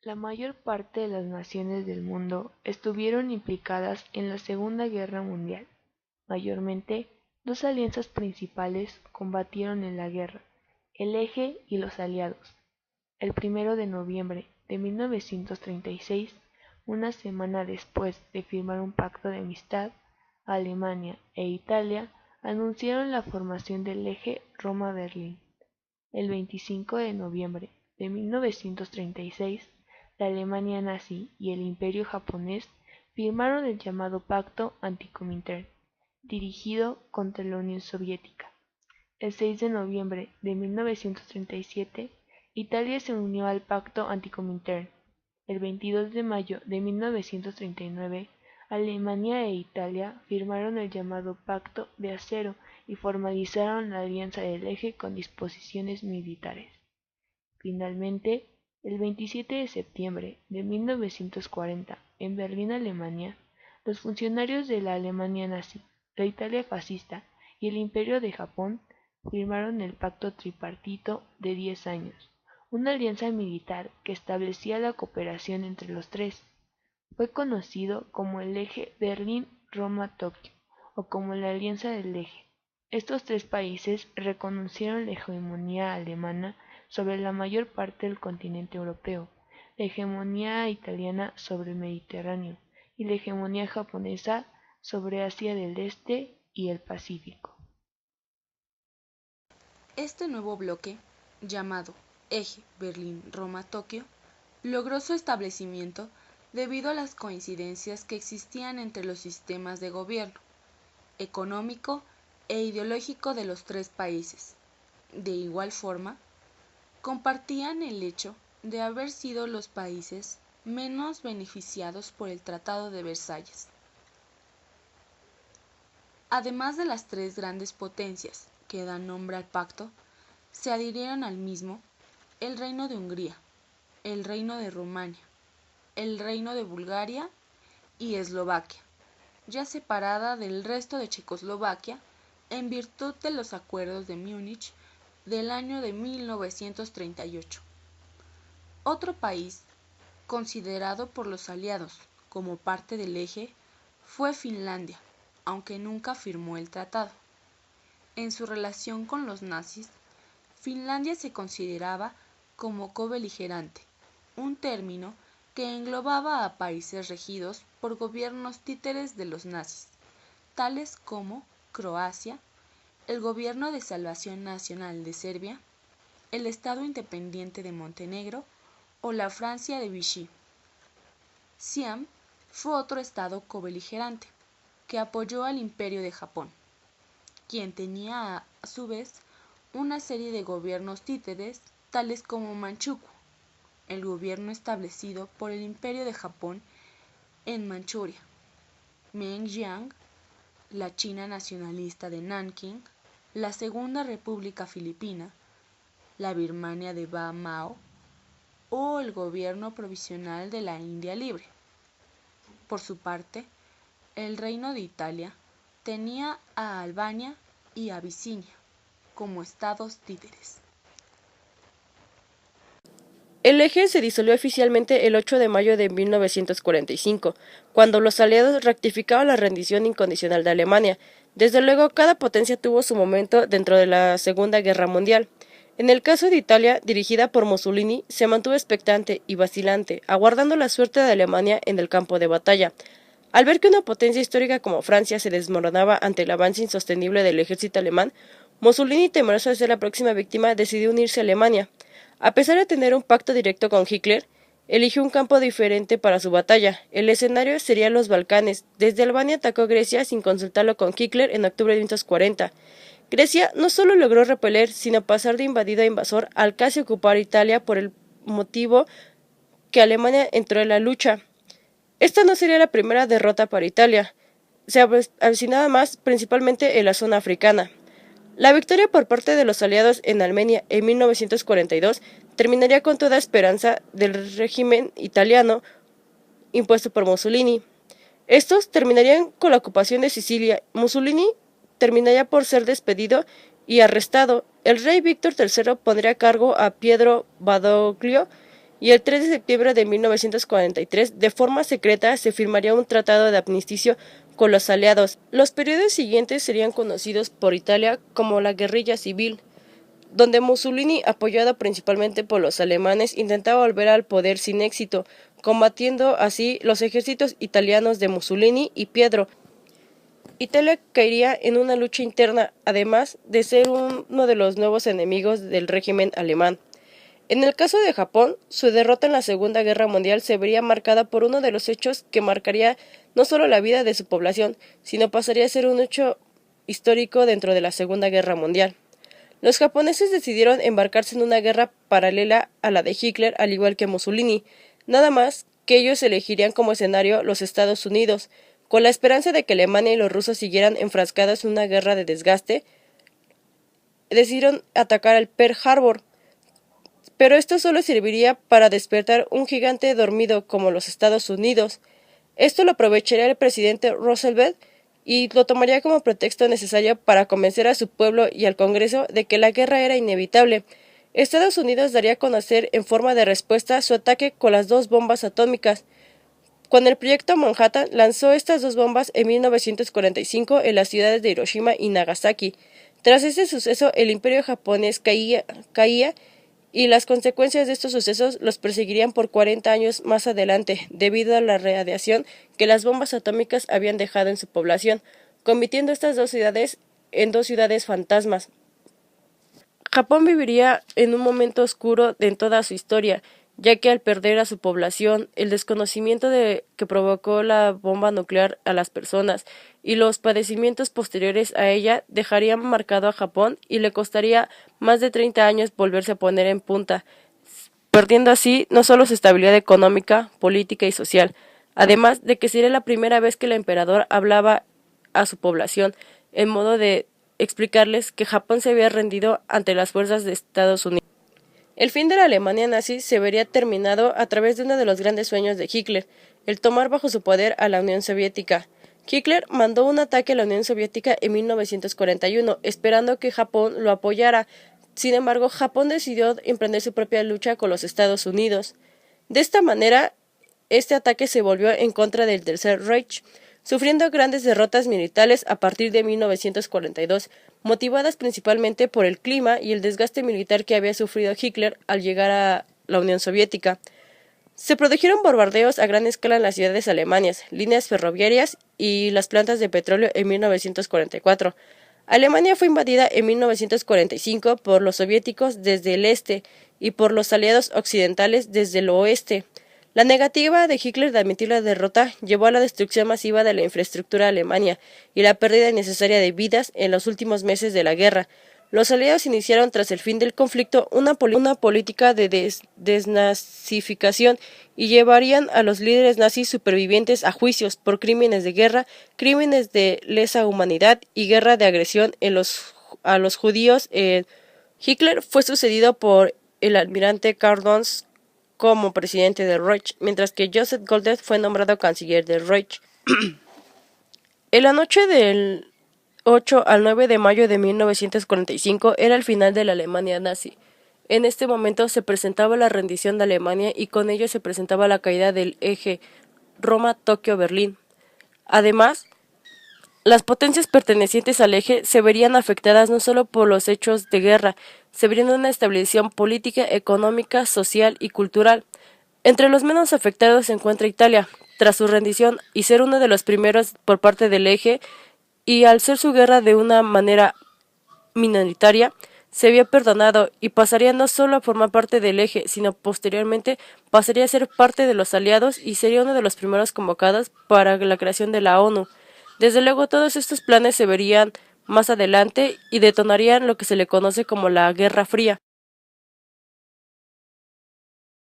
La mayor parte de las naciones del mundo estuvieron implicadas en la Segunda Guerra Mundial. Mayormente, dos alianzas principales combatieron en la guerra: el Eje y los Aliados. El 1 de noviembre de 1936, una semana después de firmar un pacto de amistad, Alemania e Italia anunciaron la formación del Eje Roma-Berlín. El 25 de noviembre de 1936, la Alemania nazi y el Imperio japonés firmaron el llamado Pacto Anticomintern, dirigido contra la Unión Soviética. El 6 de noviembre de 1937, Italia se unió al Pacto Anticomintern. El 22 de mayo de 1939, Alemania e Italia firmaron el llamado Pacto de Acero y formalizaron la Alianza del Eje con disposiciones militares. Finalmente, el 27 de septiembre de 1940, en Berlín, Alemania, los funcionarios de la Alemania nazi, la Italia fascista y el Imperio de Japón firmaron el Pacto Tripartito de 10 años, una alianza militar que establecía la cooperación entre los tres. Fue conocido como el Eje Berlín-Roma-Tokio o como la Alianza del Eje. Estos tres países reconocieron la hegemonía alemana sobre la mayor parte del continente europeo, la hegemonía italiana sobre el Mediterráneo y la hegemonía japonesa sobre Asia del Este y el Pacífico. Este nuevo bloque, llamado Eje Berlín-Roma-Tokio, logró su establecimiento debido a las coincidencias que existían entre los sistemas de gobierno, económico e ideológico de los tres países. De igual forma, compartían el hecho de haber sido los países menos beneficiados por el Tratado de Versalles. Además de las tres grandes potencias que dan nombre al pacto, se adhirieron al mismo el Reino de Hungría, el Reino de Rumania, el Reino de Bulgaria y Eslovaquia, ya separada del resto de Checoslovaquia en virtud de los acuerdos de Múnich del año de 1938. Otro país, considerado por los aliados como parte del Eje, fue Finlandia, aunque nunca firmó el tratado. En su relación con los nazis, Finlandia se consideraba como cobeligerante, un término que englobaba a países regidos por gobiernos títeres de los nazis, tales como Croacia, el Gobierno de Salvación Nacional de Serbia, el Estado Independiente de Montenegro o la Francia de Vichy. Siam fue otro estado cobeligerante que apoyó al Imperio de Japón, quien tenía a su vez una serie de gobiernos títeres tales como Manchukuo, el gobierno establecido por el Imperio de Japón en Manchuria, Mengjiang, la China nacionalista de Nankín, la Segunda República Filipina, la Birmania de Ba Mao o el gobierno provisional de la India Libre. Por su parte, el Reino de Italia tenía a Albania y Abisinia como estados títeres. El Eje se disolvió oficialmente el 8 de mayo de 1945, cuando los aliados rectificaron la rendición incondicional de Alemania. Desde luego, cada potencia tuvo su momento dentro de la Segunda Guerra Mundial. En el caso de Italia, dirigida por Mussolini, se mantuvo expectante y vacilante, aguardando la suerte de Alemania en el campo de batalla. Al ver que una potencia histórica como Francia se desmoronaba ante el avance insostenible del ejército alemán, Mussolini, temeroso de ser la próxima víctima, decidió unirse a Alemania. A pesar de tener un pacto directo con Hitler, eligió un campo diferente para su batalla. El escenario sería los Balcanes. Desde Albania atacó Grecia sin consultarlo con Hitler en octubre de 1940. Grecia no solo logró repeler, sino pasar de invadido a invasor al casi ocupar Italia por el motivo que Alemania entró en la lucha. Esta no sería la primera derrota para Italia. Se avecinaba más, principalmente en la zona africana. La victoria por parte de los aliados en Armenia en 1942 terminaría con toda esperanza del régimen italiano impuesto por Mussolini. Estos terminarían con la ocupación de Sicilia. Mussolini terminaría por ser despedido y arrestado. El rey Víctor III pondría a cargo a Pietro Badoglio y el 3 de septiembre de 1943, de forma secreta, se firmaría un tratado de armisticio con los aliados. Los periodos siguientes serían conocidos por Italia como la guerrilla civil, donde Mussolini, apoyado principalmente por los alemanes, intentaba volver al poder sin éxito, combatiendo así los ejércitos italianos de Mussolini y Pietro. Italia caería en una lucha interna, además de ser uno de los nuevos enemigos del régimen alemán. En el caso de Japón, su derrota en la Segunda Guerra Mundial se vería marcada por uno de los hechos que marcaría no solo la vida de su población, sino pasaría a ser un hecho histórico dentro de la Segunda Guerra Mundial. Los japoneses decidieron embarcarse en una guerra paralela a la de Hitler, al igual que Mussolini, nada más que ellos elegirían como escenario los Estados Unidos, con la esperanza de que Alemania y los rusos siguieran enfrascados en una guerra de desgaste. Decidieron atacar al Pearl Harbor, pero esto solo serviría para despertar un gigante dormido como los Estados Unidos. Esto lo aprovecharía el presidente Roosevelt y lo tomaría como pretexto necesario para convencer a su pueblo y al Congreso de que la guerra era inevitable. Estados Unidos daría a conocer en forma de respuesta su ataque con las 2 bombas atómicas. Cuando el proyecto Manhattan lanzó estas 2 bombas en 1945 en las ciudades de Hiroshima y Nagasaki. Tras este suceso, el imperio japonés caía y las consecuencias de estos sucesos los perseguirían por 40 años más adelante, debido a la radiación que las bombas atómicas habían dejado en su población, convirtiendo estas 2 ciudades en 2 ciudades fantasmas. Japón viviría en un momento oscuro en toda su historia, ya que al perder a su población, el desconocimiento que provocó la bomba nuclear a las personas y los padecimientos posteriores a ella dejarían marcado a Japón y le costaría más de 30 años volverse a poner en punta, perdiendo así no solo su estabilidad económica, política y social, además de que sería la primera vez que el emperador hablaba a su población en modo de explicarles que Japón se había rendido ante las fuerzas de Estados Unidos. El fin de la Alemania nazi se vería terminado a través de uno de los grandes sueños de Hitler, el tomar bajo su poder a la Unión Soviética. Hitler mandó un ataque a la Unión Soviética en 1941, esperando que Japón lo apoyara. Sin embargo, Japón decidió emprender su propia lucha con los Estados Unidos. De esta manera, este ataque se volvió en contra del Tercer Reich, sufriendo grandes derrotas militares a partir de 1942, motivadas principalmente por el clima y el desgaste militar que había sufrido Hitler al llegar a la Unión Soviética. Se produjeron bombardeos a gran escala en las ciudades alemanas, líneas ferroviarias y las plantas de petróleo en 1944. Alemania fue invadida en 1945 por los soviéticos desde el este y por los aliados occidentales desde el oeste. La negativa de Hitler de admitir la derrota llevó a la destrucción masiva de la infraestructura alemana y la pérdida innecesaria de vidas en los últimos meses de la guerra. Los aliados iniciaron tras el fin del conflicto una política de desnazificación y llevarían a los líderes nazis supervivientes a juicios por crímenes de guerra, crímenes de lesa humanidad y guerra de agresión a los judíos. Hitler fue sucedido por el almirante Karl Dönitz como presidente del Reich, mientras que Joseph Goebbels fue nombrado canciller del Reich. En la noche del 8 al 9 de mayo de 1945 era el final de la Alemania nazi. En este momento se presentaba la rendición de Alemania y con ello se presentaba la caída del eje Roma-Tokio-Berlín. Además, las potencias pertenecientes al eje se verían afectadas no solo por los hechos de guerra, se verían una estabilización política, económica, social y cultural. Entre los menos afectados se encuentra Italia, tras su rendición y ser uno de los primeros por parte del eje, y al ser su guerra de una manera minoritaria, se había perdonado y pasaría no solo a formar parte del eje, sino posteriormente pasaría a ser parte de los aliados y sería uno de los primeros convocados para la creación de la ONU. Desde luego todos estos planes se verían más adelante y detonarían lo que se le conoce como la Guerra Fría.